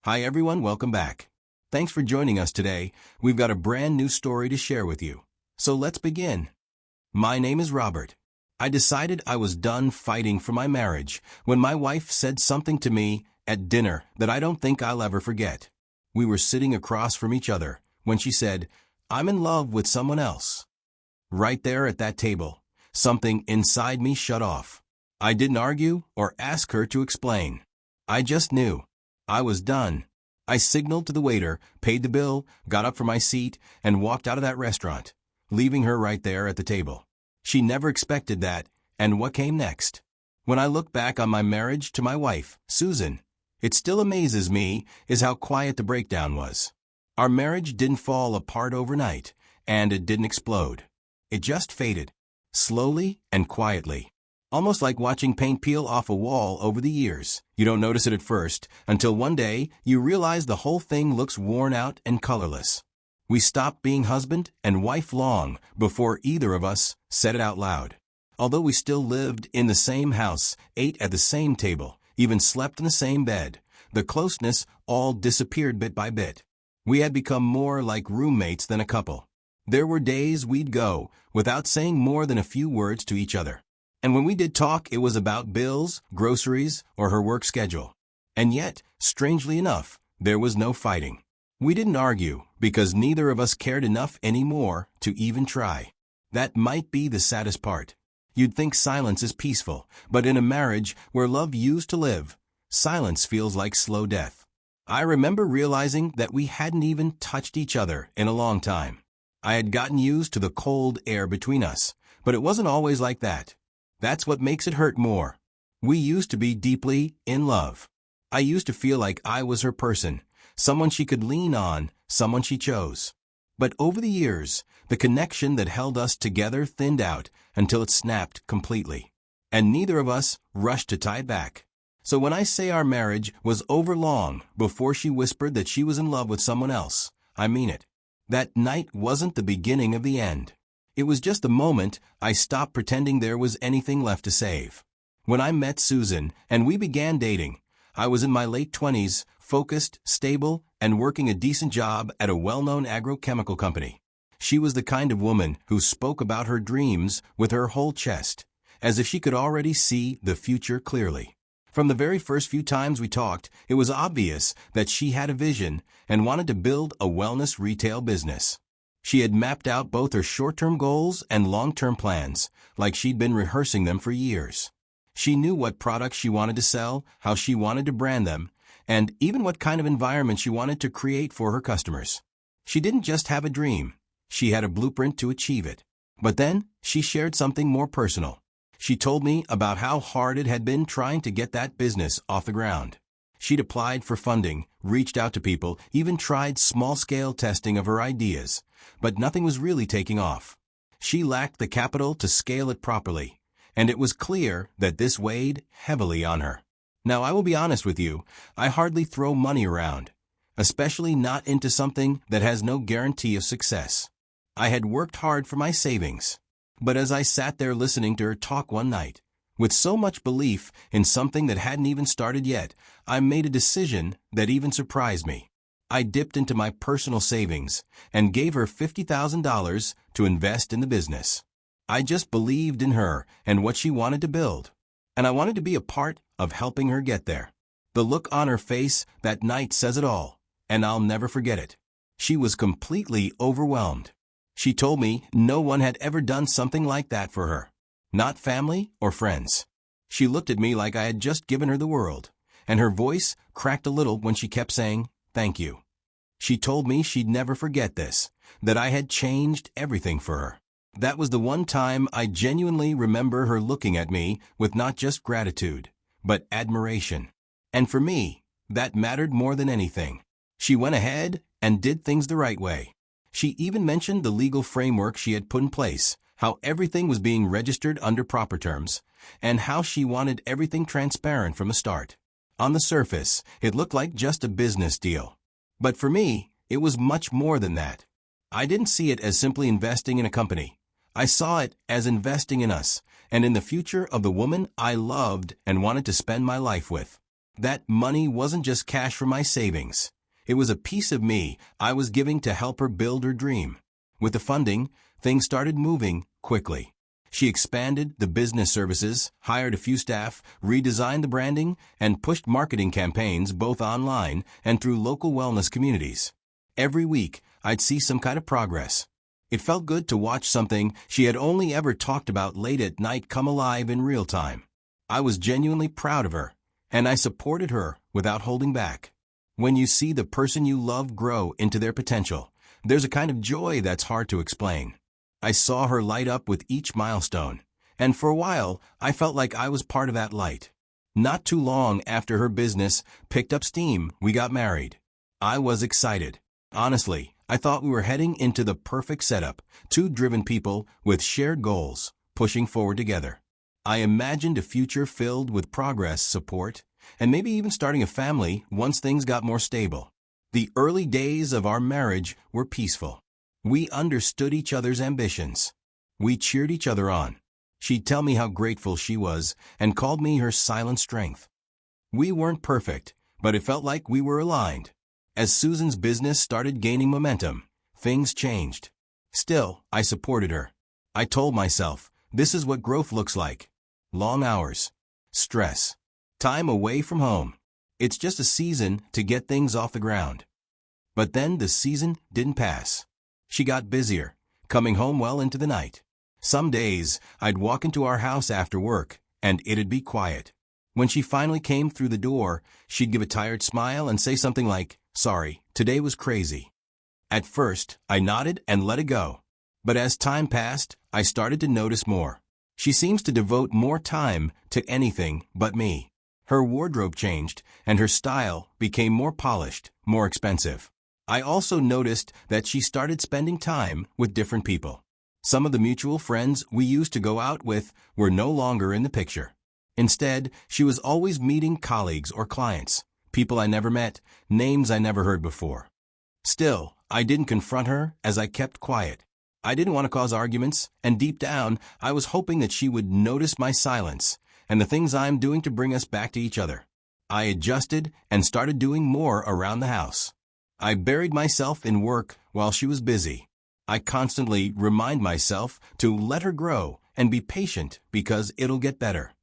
Hi everyone, welcome back. Thanks for joining us today. We've got a brand new story to share with you. So let's begin. My name is Robert. I decided I was done fighting for my marriage when my wife said something to me at dinner that I don't think I'll ever forget. We were sitting across from each other when she said, "I'm in love with someone else." Right there at that table, something inside me shut off. I didn't argue or ask her to explain. I just knew. I was done. I signaled to the waiter, paid the bill, got up from my seat, and walked out of that restaurant, leaving her right there at the table. She never expected that, and what came next? When I look back on my marriage to my wife, Susan, it still amazes me is how quiet the breakdown was. Our marriage didn't fall apart overnight, and it didn't explode. It just faded, slowly and quietly. Almost like watching paint peel off a wall over the years. You don't notice it at first, until one day you realize the whole thing looks worn out and colorless. We stopped being husband and wife long before either of us said it out loud. Although we still lived in the same house, ate at the same table, even slept in the same bed, the closeness all disappeared bit by bit. We had become more like roommates than a couple. There were days we'd go without saying more than a few words to each other. And when we did talk, it was about bills, groceries, or her work schedule. And yet, strangely enough, there was no fighting. We didn't argue because neither of us cared enough anymore to even try. That might be the saddest part. You'd think silence is peaceful, but in a marriage where love used to live, silence feels like slow death. I remember realizing that we hadn't even touched each other in a long time. I had gotten used to the cold air between us, but it wasn't always like that. That's what makes it hurt more. We used to be deeply in love. I used to feel like I was her person, someone she could lean on, someone she chose. But over the years, the connection that held us together thinned out until it snapped completely. And neither of us rushed to tie it back. So when I say our marriage was over long before she whispered that she was in love with someone else, I mean it. That night wasn't the beginning of the end. It was just the moment I stopped pretending there was anything left to save. When I met Susan and we began dating, I was in my late 20s, focused, stable, and working a decent job at a well-known agrochemical company. She was the kind of woman who spoke about her dreams with her whole chest, as if she could already see the future clearly. From the very first few times we talked, it was obvious that she had a vision and wanted to build a wellness retail business. She had mapped out both her short-term goals and long-term plans, like she'd been rehearsing them for years. She knew what products she wanted to sell, how she wanted to brand them, and even what kind of environment she wanted to create for her customers. She didn't just have a dream. She had a blueprint to achieve it. But then, she shared something more personal. She told me about how hard it had been trying to get that business off the ground. She'd applied for funding, reached out to people, even tried small-scale testing of her ideas, but nothing was really taking off. She lacked the capital to scale it properly, and it was clear that this weighed heavily on her. Now, I will be honest with you, I hardly throw money around, especially not into something that has no guarantee of success. I had worked hard for my savings, but as I sat there listening to her talk one night, with so much belief in something that hadn't even started yet, I made a decision that even surprised me. I dipped into my personal savings and gave her $50,000 to invest in the business. I just believed in her and what she wanted to build, and I wanted to be a part of helping her get there. The look on her face that night says it all, and I'll never forget it. She was completely overwhelmed. She told me no one had ever done something like that for her. Not family or friends. She looked at me like I had just given her the world, and her voice cracked a little when she kept saying, "Thank you." She told me she'd never forget this, that I had changed everything for her. That was the one time I genuinely remember her looking at me with not just gratitude, but admiration. And for me, that mattered more than anything. She went ahead and did things the right way. She even mentioned the legal framework she had put in place, how everything was being registered under proper terms, and how she wanted everything transparent from the start. On the surface, it looked like just a business deal. But for me, it was much more than that. I didn't see it as simply investing in a company. I saw it as investing in us, and in the future of the woman I loved and wanted to spend my life with. That money wasn't just cash from my savings. It was a piece of me I was giving to help her build her dream. With the funding, things started moving quickly. She expanded the business services, hired a few staff, redesigned the branding, and pushed marketing campaigns both online and through local wellness communities. Every week, I'd see some kind of progress. It felt good to watch something she had only ever talked about late at night come alive in real time. I was genuinely proud of her, and I supported her without holding back. When you see the person you love grow into their potential, there's a kind of joy that's hard to explain. I saw her light up with each milestone, and for a while, I felt like I was part of that light. Not too long after her business picked up steam, we got married. I was excited. Honestly, I thought we were heading into the perfect setup, two driven people with shared goals, pushing forward together. I imagined a future filled with progress, support, and maybe even starting a family once things got more stable. The early days of our marriage were peaceful. We understood each other's ambitions. We cheered each other on. She'd tell me how grateful she was and called me her silent strength. We weren't perfect, but it felt like we were aligned. As Susan's business started gaining momentum, things changed. Still, I supported her. I told myself, this is what growth looks like. Long hours, stress, time away from home. It's just a season to get things off the ground. But then the season didn't pass. She got busier, coming home well into the night. Some days, I'd walk into our house after work, and it'd be quiet. When she finally came through the door, she'd give a tired smile and say something like, "Sorry, today was crazy." At first, I nodded and let it go. But as time passed, I started to notice more. She seems to devote more time to anything but me. Her wardrobe changed, and her style became more polished, more expensive. I also noticed that she started spending time with different people. Some of the mutual friends we used to go out with were no longer in the picture. Instead, she was always meeting colleagues or clients, people I never met, names I never heard before. Still, I didn't confront her as I kept quiet. I didn't want to cause arguments, and deep down, I was hoping that she would notice my silence and the things I'm doing to bring us back to each other. I adjusted and started doing more around the house. I buried myself in work while she was busy. I constantly remind myself to let her grow and be patient because it'll get better.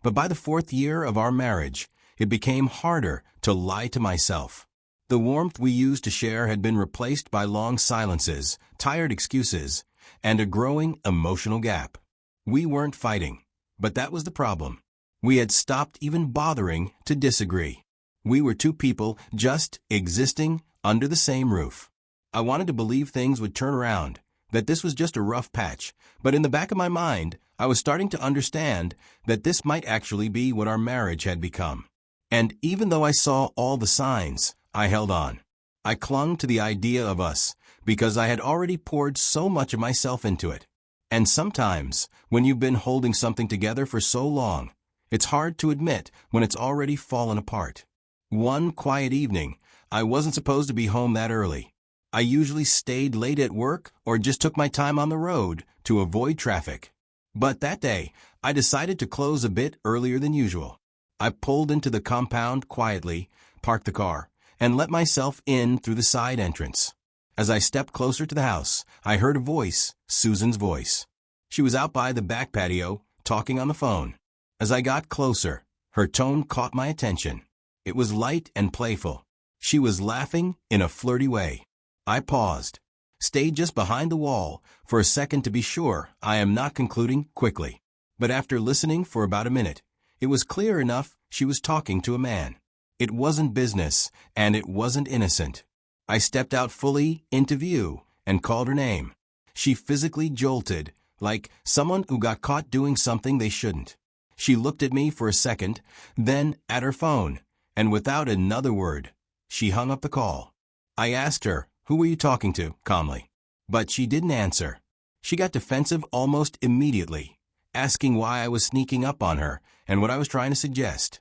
But by the 4th year of our marriage, it became harder to lie to myself. The warmth we used to share had been replaced by long silences, tired excuses, and a growing emotional gap. We weren't fighting, but that was the problem. We had stopped even bothering to disagree. We were two people just existing under the same roof. I wanted to believe things would turn around, that this was just a rough patch, but in the back of my mind, I was starting to understand that this might actually be what our marriage had become. And even though I saw all the signs, I held on. I clung to the idea of us because I had already poured so much of myself into it. And sometimes, when you've been holding something together for so long, it's hard to admit when it's already fallen apart. One quiet evening, I wasn't supposed to be home that early. I usually stayed late at work or just took my time on the road to avoid traffic. But that day, I decided to close a bit earlier than usual. I pulled into the compound quietly, parked the car, and let myself in through the side entrance. As I stepped closer to the house, I heard a voice, Susan's voice. She was out by the back patio, talking on the phone. As I got closer, her tone caught my attention. It was light and playful. She was laughing in a flirty way. I paused, stayed just behind the wall for a second to be sure I am not concluding quickly. But after listening for about a minute, it was clear enough she was talking to a man. It wasn't business, and it wasn't innocent. I stepped out fully into view and called her name. She physically jolted, like someone who got caught doing something they shouldn't. She looked at me for a second, then at her phone, and without another word, she hung up the call. I asked her, "Who were you talking to?" calmly. But she didn't answer. She got defensive almost immediately, asking why I was sneaking up on her and what I was trying to suggest.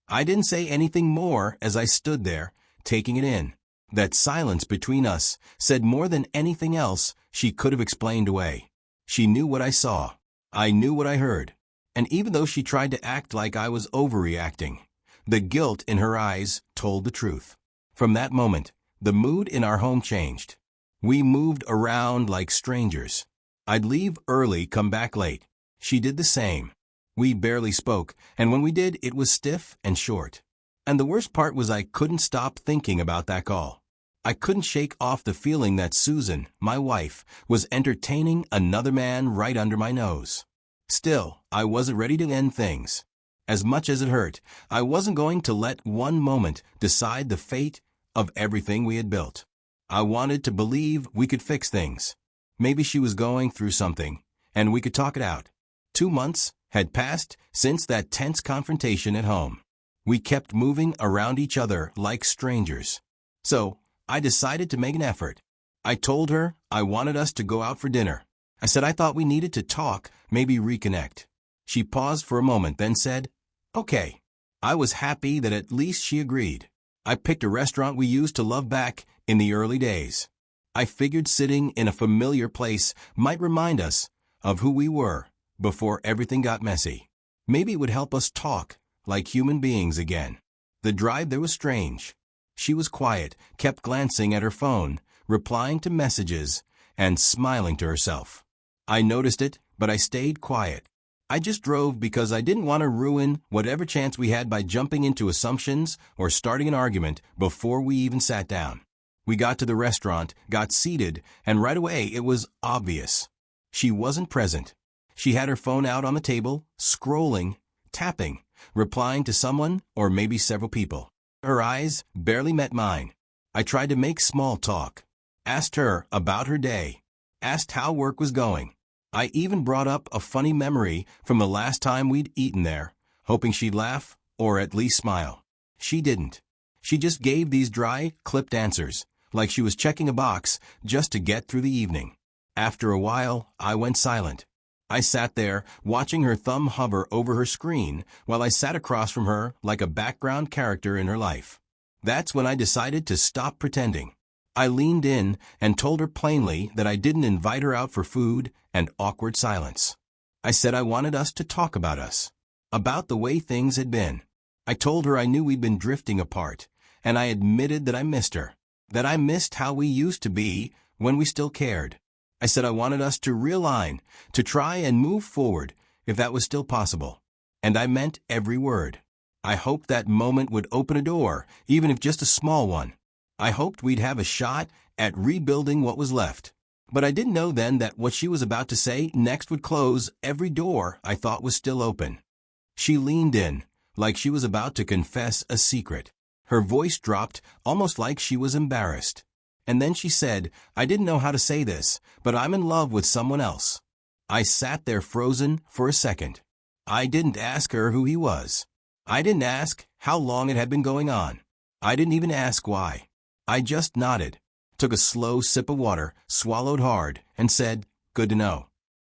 I didn't say anything more as I stood there, taking it in. That silence between us said more than anything else she could have explained away. She knew what I saw. I knew what I heard. And even though she tried to act like I was overreacting, The guilt in her eyes told the truth. From that moment, the mood in our home changed. We moved around like strangers. I'd leave early, come back late. She did the same. We barely spoke, and when we did, it was stiff and short. And the worst part was I couldn't stop thinking about that call. I couldn't shake off the feeling that Susan, my wife, was entertaining another man right under my nose. Still, I wasn't ready to end things. As much as it hurt, I wasn't going to let one moment decide the fate of everything we had built. I wanted to believe we could fix things. Maybe she was going through something, and we could talk it out. 2 months had passed since that tense confrontation at home. We kept moving around each other like strangers. So, I decided to make an effort. I told her I wanted us to go out for dinner. I said I thought we needed to talk, maybe reconnect. She paused for a moment, then said, "Okay." I was happy that at least she agreed. I picked a restaurant we used to love back in the early days. I figured sitting in a familiar place might remind us of who we were before everything got messy. Maybe it would help us talk like human beings again. The drive there was strange. She was quiet, kept glancing at her phone, replying to messages, and smiling to herself. I noticed it, but I stayed quiet. I just drove because I didn't want to ruin whatever chance we had by jumping into assumptions or starting an argument before we even sat down. We got to the restaurant, got seated, and right away it was obvious. She wasn't present. She had her phone out on the table, scrolling, tapping, replying to someone or maybe several people. Her eyes barely met mine. I tried to make small talk, asked her about her day, asked how work was going. I even brought up a funny memory from the last time we'd eaten there, hoping she'd laugh or at least smile. She didn't. She just gave these dry, clipped answers, like she was checking a box just to get through the evening. After a while, I went silent. I sat there, watching her thumb hover over her screen while I sat across from her like a background character in her life. That's when I decided to stop pretending. I leaned in and told her plainly that I didn't invite her out for food and awkward silence. I said I wanted us to talk about us, about the way things had been. I told her I knew we'd been drifting apart, and I admitted that I missed her, that I missed how we used to be when we still cared. I said I wanted us to realign, to try and move forward if that was still possible. And I meant every word. I hoped that moment would open a door, even if just a small one. I hoped we'd have a shot at rebuilding what was left. But I didn't know then that what she was about to say next would close every door I thought was still open. She leaned in, like she was about to confess a secret. Her voice dropped, almost like she was embarrassed. And then she said, "I didn't know how to say this, but I'm in love with someone else." I sat there frozen for a second. I didn't ask her who he was. I didn't ask how long it had been going on. I didn't even ask why. I just nodded, took a slow sip of water, swallowed hard, and said, "Good to know."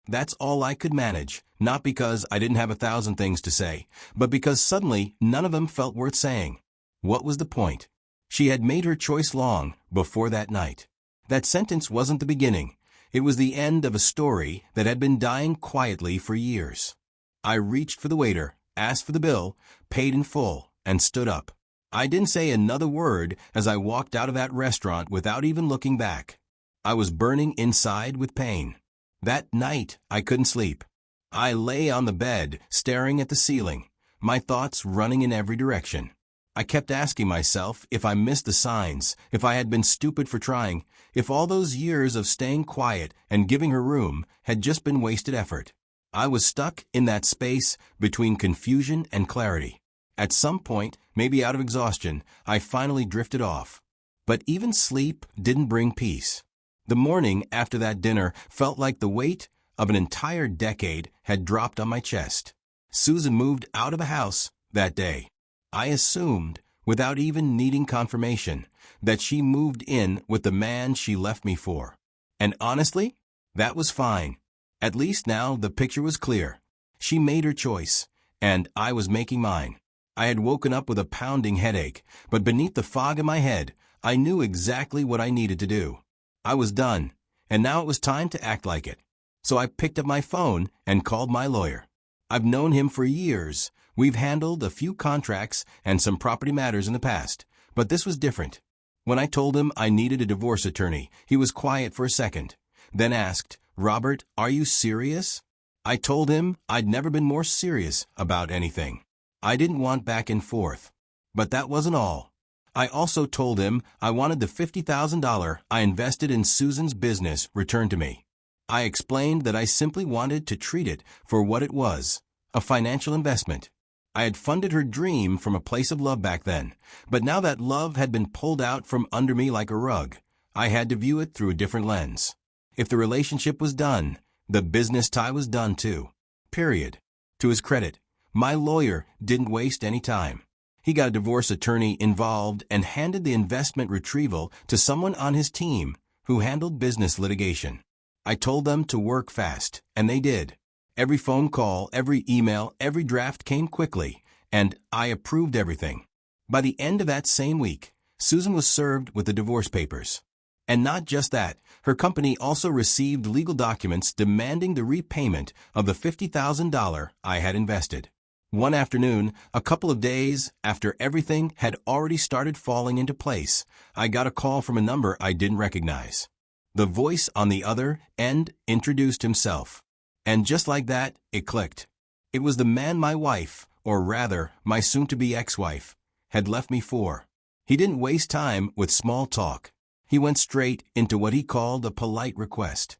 That's all I could manage, not because I didn't have 1,000 things to say, but because suddenly none of them felt worth saying. What was the point? She had made her choice long before that night. That sentence wasn't the beginning. It was the end of a story that had been dying quietly for years. I reached for the waiter, asked for the bill, paid in full, and stood up. I didn't say another word as I walked out of that restaurant without even looking back. I was burning inside with pain. That night, I couldn't sleep. I lay on the bed, staring at the ceiling, my thoughts running in every direction. I kept asking myself if I missed the signs, if I had been stupid for trying, if all those years of staying quiet and giving her room had just been wasted effort. I was stuck in that space between confusion and clarity. At some point, maybe out of exhaustion, I finally drifted off. But even sleep didn't bring peace. The morning after that dinner felt like the weight of an entire decade had dropped on my chest. Susan moved out of the house that day. I assumed, without even needing confirmation, that she moved in with the man she left me for. And honestly, that was fine. At least now the picture was clear. She made her choice, and I was making mine. I had woken up with a pounding headache, but beneath the fog in my head, I knew exactly what I needed to do. I was done, and now it was time to act like it. So I picked up my phone and called my lawyer. I've known him for years. We've handled a few contracts and some property matters in the past, but this was different. When I told him I needed a divorce attorney, he was quiet for a second, then asked, "Robert, are you serious?" I told him I'd never been more serious about anything. I didn't want back and forth. But that wasn't all. I also told him I wanted the $50,000 I invested in Susan's business returned to me. I explained that I simply wanted to treat it for what it was, a financial investment. I had funded her dream from a place of love back then, but now that love had been pulled out from under me like a rug, I had to view it through a different lens. If the relationship was done, the business tie was done too. Period. To his credit, my lawyer didn't waste any time. He got a divorce attorney involved and handed the investment retrieval to someone on his team who handled business litigation. I told them to work fast, and they did. Every phone call, every email, every draft came quickly, and I approved everything. By the end of that same week, Susan was served with the divorce papers. And not just that, her company also received legal documents demanding the repayment of the $50,000 I had invested. One afternoon, a couple of days after everything had already started falling into place, I got a call from a number I didn't recognize. The voice on the other end introduced himself. And just like that, it clicked. It was the man my wife, or rather, my soon-to-be ex-wife, had left me for. He didn't waste time with small talk. He went straight into what he called a polite request.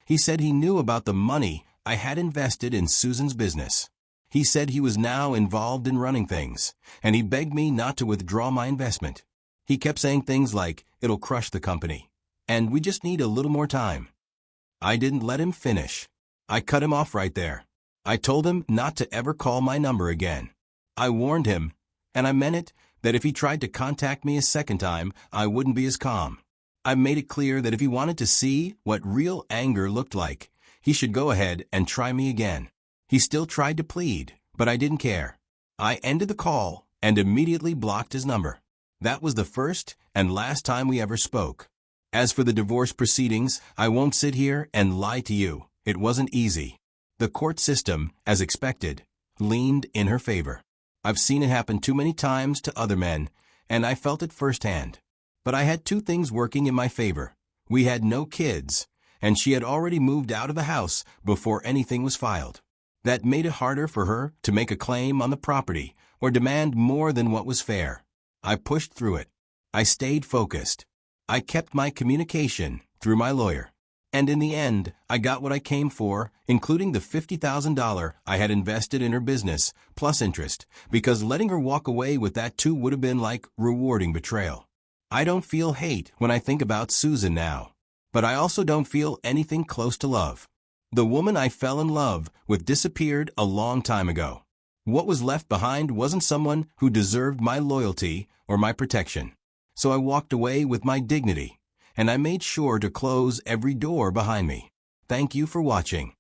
He said he knew about the money I had invested in Susan's business. He said he was now involved in running things, and he begged me not to withdraw my investment. He kept saying things like, "It'll crush the company," and "We just need a little more time." I didn't let him finish. I cut him off right there. I told him not to ever call my number again. I warned him, and I meant it, that if he tried to contact me a second time, I wouldn't be as calm. I made it clear that if he wanted to see what real anger looked like, he should go ahead and try me again. He still tried to plead, but I didn't care. I ended the call and immediately blocked his number. That was the first and last time we ever spoke. As for the divorce proceedings, I won't sit here and lie to you. It wasn't easy. The court system, as expected, leaned in her favor. I've seen it happen too many times to other men, and I felt it firsthand. But I had two things working in my favor. We had no kids, and she had already moved out of the house before anything was filed. That made it harder for her to make a claim on the property or demand more than what was fair. I pushed through it. I stayed focused. I kept my communication through my lawyer. And in the end, I got what I came for, including the $50,000 I had invested in her business, plus interest, because letting her walk away with that too would have been like rewarding betrayal. I don't feel hate when I think about Susan now, but I also don't feel anything close to love. The woman I fell in love with disappeared a long time ago. What was left behind wasn't someone who deserved my loyalty or my protection. So I walked away with my dignity, and I made sure to close every door behind me. Thank you for watching.